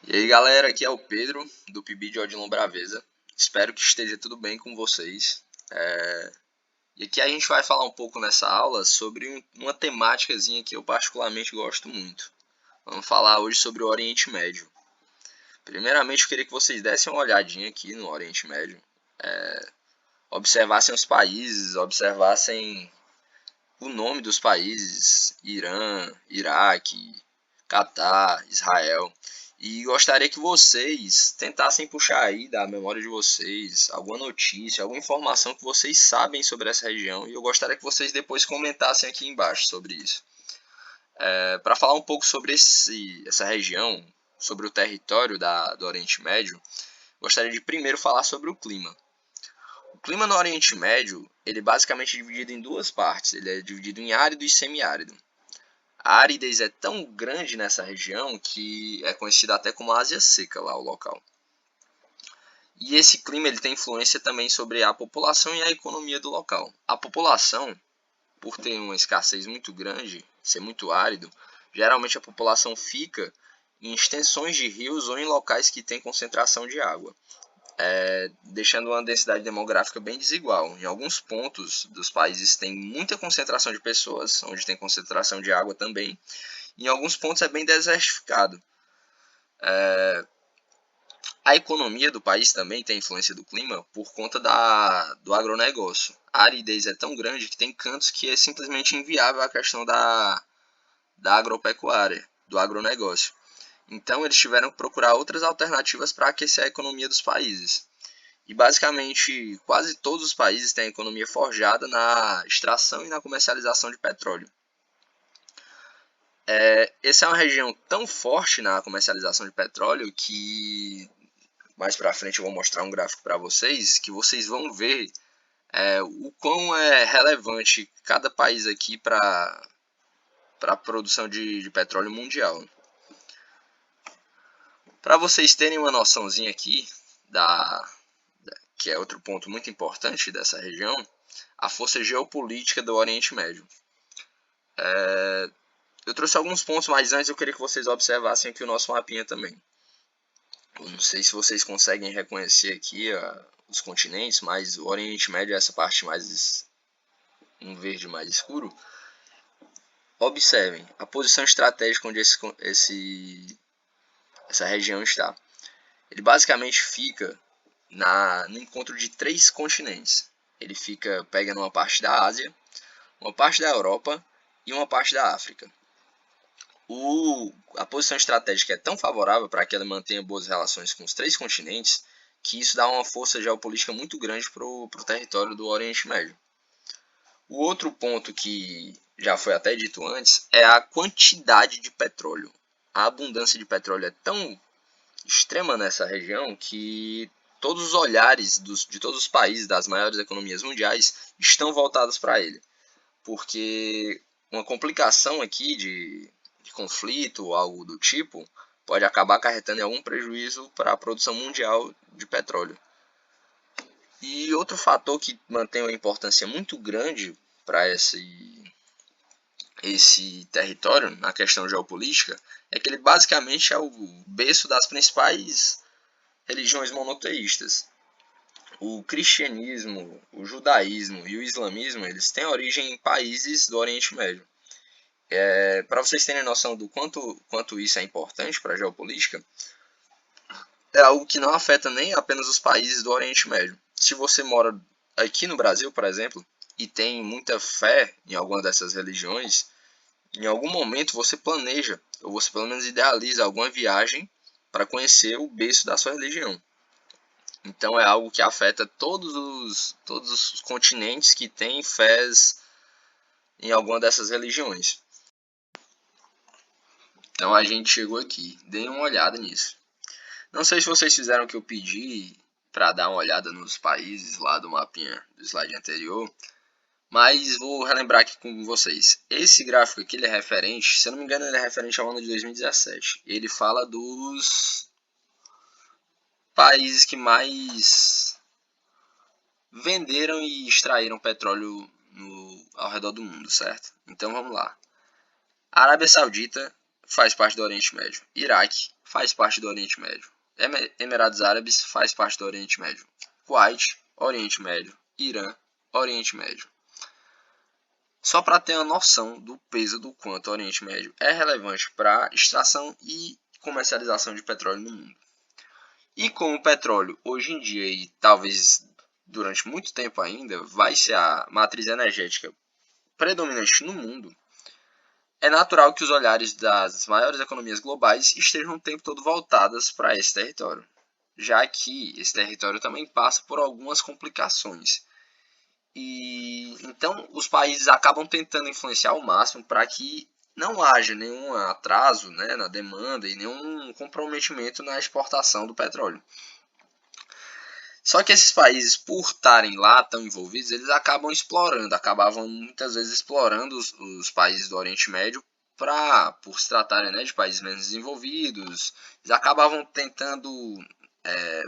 E aí galera, aqui é o Pedro do PIB de Odilon Braveza. Espero que esteja tudo bem com vocês. E aqui a gente vai falar um pouco nessa aula sobre uma temáticazinha que eu particularmente gosto muito. Vamos falar hoje sobre o Oriente Médio. Primeiramente eu queria que vocês dessem uma olhadinha aqui no Oriente Médio. Observassem os países, observassem o nome dos países: Irã, Iraque, Catar, Israel. E gostaria que vocês tentassem puxar aí da memória de vocês alguma notícia, alguma informação que vocês sabem sobre essa região. E eu gostaria que vocês depois comentassem aqui embaixo sobre isso. Para falar um pouco sobre essa região, sobre o território do Oriente Médio, gostaria de primeiro falar sobre o clima. O clima no Oriente Médio, ele é basicamente dividido em duas partes. Ele é dividido em árido e semiárido. A aridez é tão grande nessa região que é conhecida até como Ásia Seca lá o local. E esse clima ele tem influência também sobre a população e a economia do local. A população, por ter uma escassez muito grande, ser muito árido, geralmente a população fica em extensões de rios ou em locais que têm concentração de água. Deixando uma densidade demográfica bem desigual. Em alguns pontos dos países tem muita concentração de pessoas, onde tem concentração de água também. Em alguns pontos é bem desertificado. A economia do país também tem influência do clima por conta do agronegócio. A aridez é tão grande que tem cantos que é simplesmente inviável a questão da agropecuária, do agronegócio. Então eles tiveram que procurar outras alternativas para aquecer a economia dos países. E basicamente quase todos os países têm a economia forjada na extração e na comercialização de petróleo. Essa é uma região tão forte na comercialização de petróleo que mais para frente eu vou mostrar um gráfico para vocês que vocês vão ver o quão é relevante cada país aqui para a produção de petróleo mundial. Para vocês terem uma noçãozinha aqui que é outro ponto muito importante dessa região, a força geopolítica do Oriente Médio. Eu trouxe alguns pontos, mas antes eu queria que vocês observassem aqui o nosso mapinha também. Eu não sei se vocês conseguem reconhecer aqui os continentes, mas o Oriente Médio é essa parte mais um verde mais escuro. Observem a posição estratégica onde essa região está. Ele basicamente fica no encontro de três continentes. Ele pega numa parte da Ásia, uma parte da Europa e uma parte da África. A posição estratégica é tão favorável para que ela mantenha boas relações com os três continentes que isso dá uma força geopolítica muito grande para o território do Oriente Médio. O outro ponto que já foi até dito antes é a quantidade de petróleo. A abundância de petróleo é tão extrema nessa região que todos os olhares de todos os países das maiores economias mundiais estão voltados para ele. Porque uma complicação aqui de conflito ou algo do tipo pode acabar acarretando em algum prejuízo para a produção mundial de petróleo. E outro fator que mantém uma importância muito grande para esse território na questão geopolítica é que ele basicamente é o berço das principais religiões monoteístas. O cristianismo, o judaísmo e o islamismo eles têm origem em países do Oriente Médio. Para vocês terem noção do quanto isso é importante para a geopolítica, é algo que não afeta nem apenas os países do Oriente Médio. Se você mora aqui no Brasil, por exemplo, e tem muita fé em alguma dessas religiões, em algum momento você planeja, ou você pelo menos idealiza alguma viagem para conhecer o berço da sua religião. Então é algo que afeta todos os continentes que têm fés em alguma dessas religiões. Então a gente chegou aqui, dê uma olhada nisso. Não sei se vocês fizeram o que eu pedi para dar uma olhada nos países lá do mapinha do slide anterior, mas vou relembrar aqui com vocês. Esse gráfico aqui ele é referente, se eu não me engano, ele é referente ao ano de 2017. Ele fala dos países que mais venderam e extraíram petróleo ao redor do mundo, certo? Então vamos lá. A Arábia Saudita faz parte do Oriente Médio. Iraque faz parte do Oriente Médio. Emirados Árabes faz parte do Oriente Médio. Kuwait, Oriente Médio. Irã, Oriente Médio. Só para ter uma noção do peso do quanto o Oriente Médio é relevante para a extração e comercialização de petróleo no mundo. E como o petróleo hoje em dia e talvez durante muito tempo ainda vai ser a matriz energética predominante no mundo, é natural que os olhares das maiores economias globais estejam o tempo todo voltadas para esse território, já que esse território também passa por algumas complicações. E então os países acabam tentando influenciar ao máximo para que não haja nenhum atraso, né, na demanda e nenhum comprometimento na exportação do petróleo. Só que esses países, por estarem lá tão envolvidos, eles acabavam muitas vezes explorando os países do Oriente Médio por se tratarem, né, de países menos desenvolvidos, eles acabavam tentando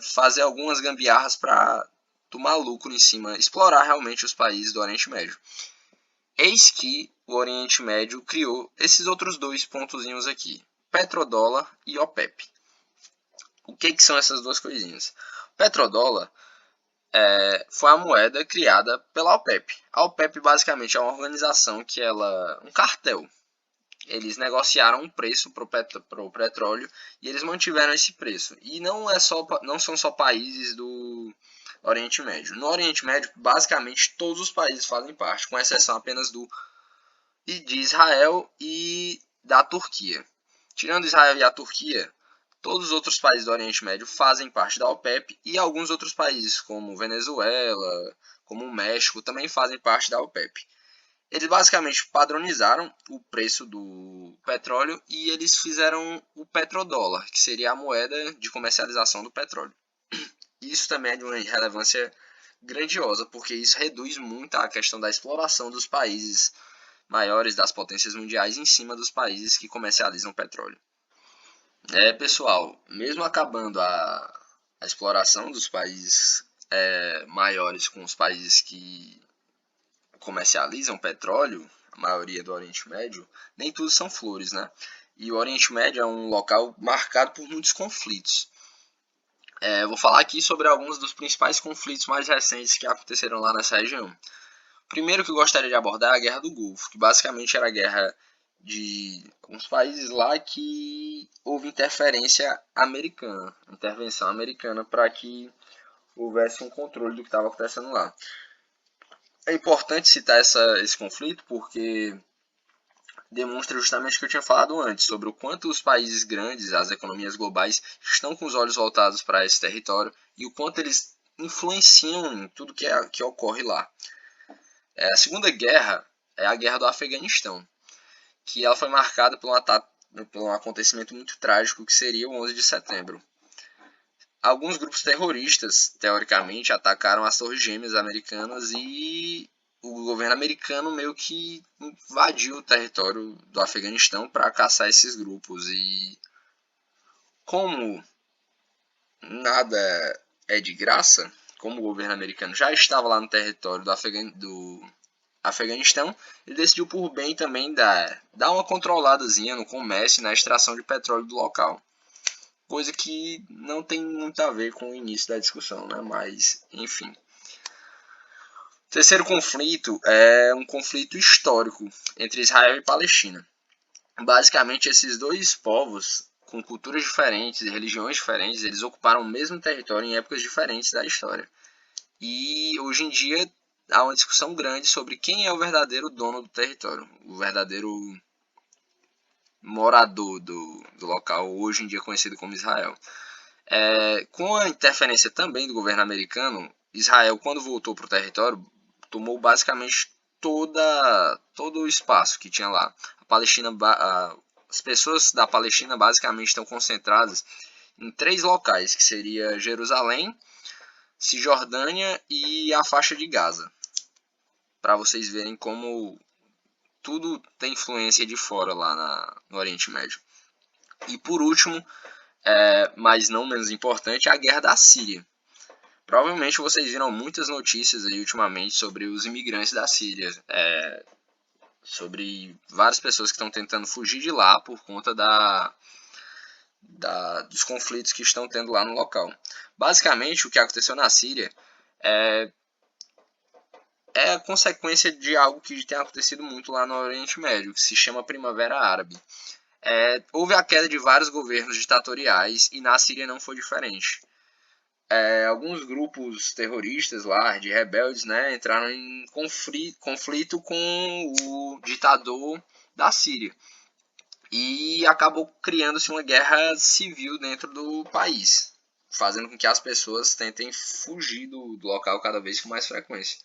fazer algumas gambiarras para tomar lucro em cima, explorar realmente os países do Oriente Médio. Eis que o Oriente Médio criou esses outros dois pontozinhos aqui, petrodólar e OPEP. O que são essas duas coisinhas? O petrodólar foi a moeda criada pela OPEP. A OPEP basicamente é uma organização um cartel. Eles negociaram um preço para o petróleo e eles mantiveram esse preço. E não são só países do Oriente Médio. No Oriente Médio, basicamente todos os países fazem parte, com exceção apenas de Israel e da Turquia. Tirando Israel e a Turquia, todos os outros países do Oriente Médio fazem parte da OPEP e alguns outros países, como Venezuela, como o México, também fazem parte da OPEP. Eles basicamente padronizaram o preço do petróleo e eles fizeram o petrodólar, que seria a moeda de comercialização do petróleo. Isso também é de uma relevância grandiosa, porque isso reduz muito a questão da exploração dos países maiores, das potências mundiais, em cima dos países que comercializam petróleo. Pessoal, mesmo acabando a exploração dos países maiores com os países que comercializam petróleo, a maioria do Oriente Médio, nem tudo são flores, né? E o Oriente Médio é um local marcado por muitos conflitos. Vou falar aqui sobre alguns dos principais conflitos mais recentes que aconteceram lá nessa região. O primeiro que eu gostaria de abordar é a Guerra do Golfo, que basicamente era a guerra de uns países lá que houve intervenção americana para que houvesse um controle do que estava acontecendo lá. É importante citar esse conflito porque demonstra justamente o que eu tinha falado antes, sobre o quanto os países grandes, as economias globais, estão com os olhos voltados para esse território e o quanto eles influenciam em tudo que ocorre lá. A segunda guerra é a Guerra do Afeganistão, que ela foi marcada por um acontecimento muito trágico, que seria o 11 de setembro. Alguns grupos terroristas, teoricamente, atacaram as Torres Gêmeas americanas e o governo americano meio que invadiu o território do Afeganistão para caçar esses grupos. E como nada é de graça, como o governo americano já estava lá no território do Afeganistão, ele decidiu por bem também dar uma controladazinha no comércio e na extração de petróleo do local. Coisa que não tem muito a ver com o início da discussão, né? Mas, enfim. O terceiro conflito é um conflito histórico entre Israel e Palestina. Basicamente, esses dois povos, com culturas diferentes e religiões diferentes, eles ocuparam o mesmo território em épocas diferentes da história. E hoje em dia há uma discussão grande sobre quem é o verdadeiro dono do território, o verdadeiro morador do local, hoje em dia conhecido como Israel. Com a interferência também do governo americano, Israel, quando voltou para o território, tomou basicamente todo o espaço que tinha lá. As pessoas da Palestina basicamente estão concentradas em 3 locais, que seria Jerusalém, Cisjordânia e a faixa de Gaza. Para vocês verem como tudo tem influência de fora lá no Oriente Médio. E por último, mas não menos importante, a Guerra da Síria. Provavelmente vocês viram muitas notícias aí ultimamente sobre os imigrantes da Síria sobre várias pessoas que estão tentando fugir de lá por conta dos conflitos que estão tendo lá no local. Basicamente, o que aconteceu na Síria é a consequência de algo que tem acontecido muito lá no Oriente Médio, que se chama Primavera Árabe. Houve a queda de vários governos ditatoriais e na Síria não foi diferente. Alguns grupos terroristas lá, de rebeldes, né, entraram em conflito com o ditador da Síria. E acabou criando-se uma guerra civil dentro do país, fazendo com que as pessoas tentem fugir do local cada vez com mais frequência.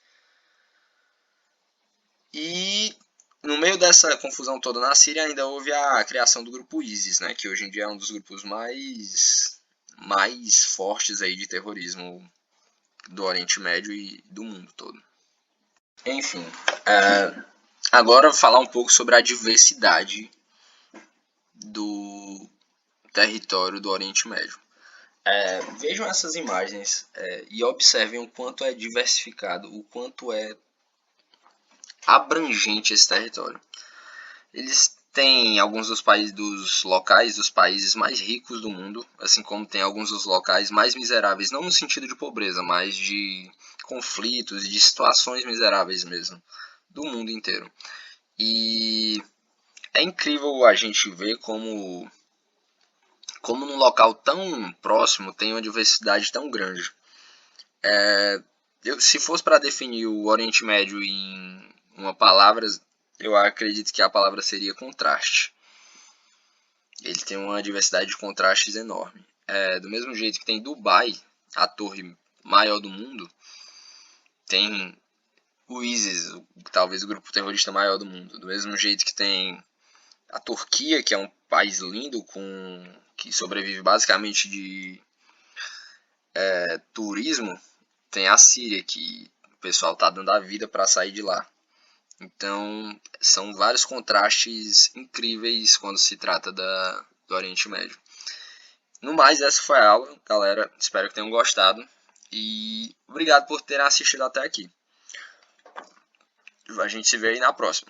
E no meio dessa confusão toda na Síria ainda houve a criação do grupo ISIS, né, que hoje em dia é um dos grupos mais fortes aí de terrorismo do Oriente Médio e do mundo todo. Enfim, agora eu vou falar um pouco sobre a diversidade do território do Oriente Médio. Vejam essas imagens e observem o quanto é diversificado, o quanto é abrangente esse território. Eles têm alguns dos locais dos países mais ricos do mundo, assim como tem alguns dos locais mais miseráveis, não no sentido de pobreza, mas de conflitos e de situações miseráveis mesmo, do mundo inteiro. E é incrível a gente ver como num local tão próximo tem uma diversidade tão grande. Se fosse para definir o Oriente Médio em uma palavra, eu acredito que a palavra seria contraste. Ele tem uma diversidade de contrastes enorme. Do mesmo jeito que tem Dubai, a torre maior do mundo, tem o ISIS, talvez o grupo terrorista maior do mundo. Do mesmo jeito que tem a Turquia, que é um país lindo, que sobrevive basicamente de turismo, tem a Síria, que o pessoal está dando a vida para sair de lá. Então, são vários contrastes incríveis quando se trata do Oriente Médio. No mais, essa foi a aula, galera. Espero que tenham gostado. E obrigado por terem assistido até aqui. A gente se vê aí na próxima.